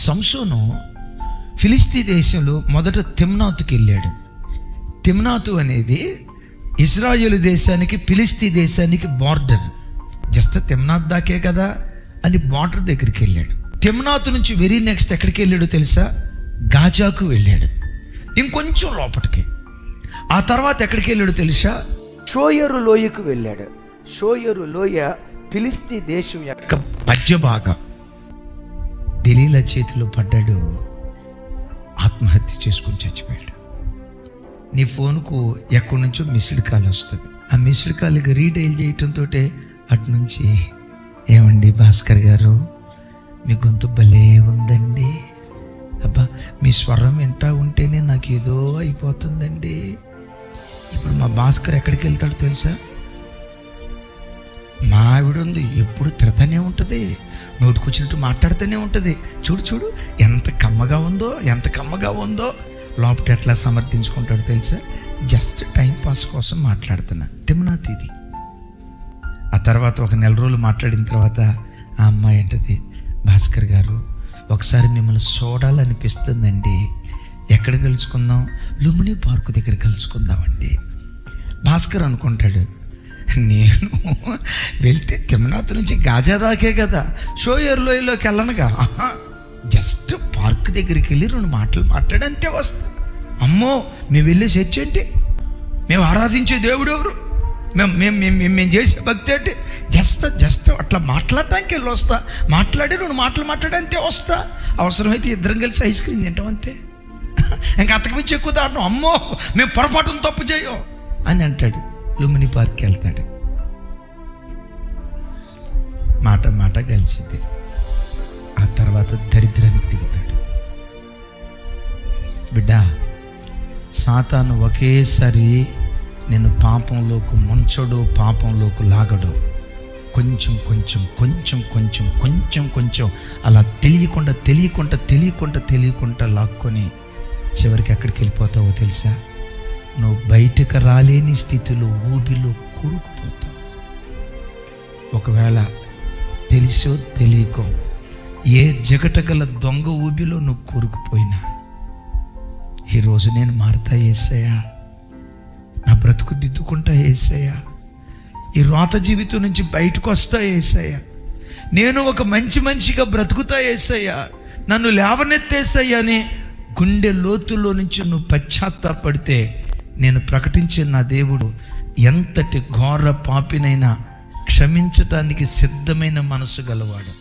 సంసోను ఫిలిస్తీ దేశంలో మొదట తిమ్నాతుకి వెళ్ళాడు. తిమ్నాతు అనేది ఇజ్రాయేలు దేశానికి ఫిలిస్తీ దేశానికి బార్డర్. జస్ట్ తిమ్నాత్ దాకే కదా అని బార్డర్ దగ్గరికి వెళ్ళాడు. తిమ్నాతు నుంచి వెరీ నెక్స్ట్ ఎక్కడికి వెళ్ళాడో తెలుసా? గాజాకు వెళ్ళాడు, ఇంకొంచెం లోపలికి. ఆ తర్వాత ఎక్కడికి వెళ్ళాడో తెలుసా? షోయరు లోయకు వెళ్ళాడు. షోయరు లోయ ఫిలిస్తీ దేశం యొక్క మధ్య భాగం. దెలీలా చేతిలో పడ్డాడు, ఆత్మహత్య చేసుకుని చచ్చిపోయాడు. నీ ఫోన్కు ఎక్కడి నుంచో మిస్డ్ కాల్ వస్తుంది. ఆ మిస్డ్ కాల్కి రీడైల్ చేయటంతో అటు నుంచి, ఏమండి భాస్కర్ గారు, మీ గొంతు భలే ఉందండి, అబ్బా మీ స్వరం వింటా ఉంటేనే నాకు ఏదో అయిపోతుందండి. ఇప్పుడు మా భాస్కర్ ఎక్కడికి వెళ్తాడో తెలుసా? మా ఆవిడ ఉంది, ఎప్పుడు తిడతానే ఉంటుంది, నోటుకొచ్చినట్టు మాట్లాడుతూనే ఉంటుంది. చూడు చూడు ఎంత కమ్మగా ఉందో, ఎంత కమ్మగా ఉందో. లోపల ఎట్లా సమర్థించుకుంటాడో తెలుసా? జస్ట్ టైం పాస్ కోసం మాట్లాడుతున్నా. తిమ్నాత్ ఇది. ఆ తర్వాత ఒక నెల రోజులు మాట్లాడిన తర్వాత ఆ అమ్మాయి అంటది, భాస్కర్ గారు ఒకసారి మిమ్మల్ని చూడాలనిపిస్తుందండి, ఎక్కడ కలుసుకుందాం? లుంబిని పార్కు దగ్గర కలుసుకుందామండి. భాస్కర్ అనుకుంటాడు, నేను వెళ్తే తిమ్నాత్ నుంచి గాజా దాకే కదా, షోయర్ లోయలోకి వెళ్ళనుగా, జస్ట్ పార్క్ దగ్గరికి వెళ్ళి 2 మాటలు మాట్లాడంతే వస్తా. అమ్మో మేము వెళ్ళే చర్చ్ ఏంటి, మేము ఆరాధించే దేవుడు ఎవరు, మేము చేసే భక్తి ఏంటి, జస్ట్ అట్లా మాట్లాడటానికి వెళ్ళి వస్తా, మాట్లాడి 2 మాటలు మాట్లాడంతే వస్తా. అవసరమైతే ఇద్దరం కలిసి ఐస్ క్రీమ్ తింటాం అంతే, ఇంకా అంతకుమించి ఎక్కువ దాటం. అమ్మో మేము పొరపాటును తప్పు చేయం అని అంటాడు. లుంబిని పార్క్కి వెళ్తాడు. మాట కలిసింది. ఆ తర్వాత దరిద్రానికి దిగుతాడు. బిడ్డ, సాతాను ఒకేసారి నేను పాపంలోకి ముంచడు, పాపంలోకి లాగడు. కొంచెం అలా తెలియకుండా లాక్కొని చివరికి ఎక్కడికి వెళ్ళిపోతావో తెలుసా? నువ్వు బయటకు రాలేని స్థితిలో ఊబిలో కూరుకుపోతావు. ఒకవేళ తెలిసో తెలియకో ఏ జగటగల దొంగ ఊబిలో నువ్వు కూరుకుపోయినా, ఈరోజు నేను మారుతా యేసయ్యా, నా బ్రతుకు దిద్దుకుంటా యేసయ్యా, ఈ రోత జీవితం నుంచి బయటకు వస్తా యేసయ్యా, నేను ఒక మంచి మనిషిగా బ్రతుకుతా యేసయ్యా, నన్ను లేవనెత్తేసయ్యా అని గుండె లోతుల్లో నుంచి నువ్వు పశ్చాత్తాపడితే, నేను ప్రకటించే నా దేవుడు ఎంతటి ఘోర పాపినైనా క్షమించటానికి సిద్ధమైన మనసు గలవాడు.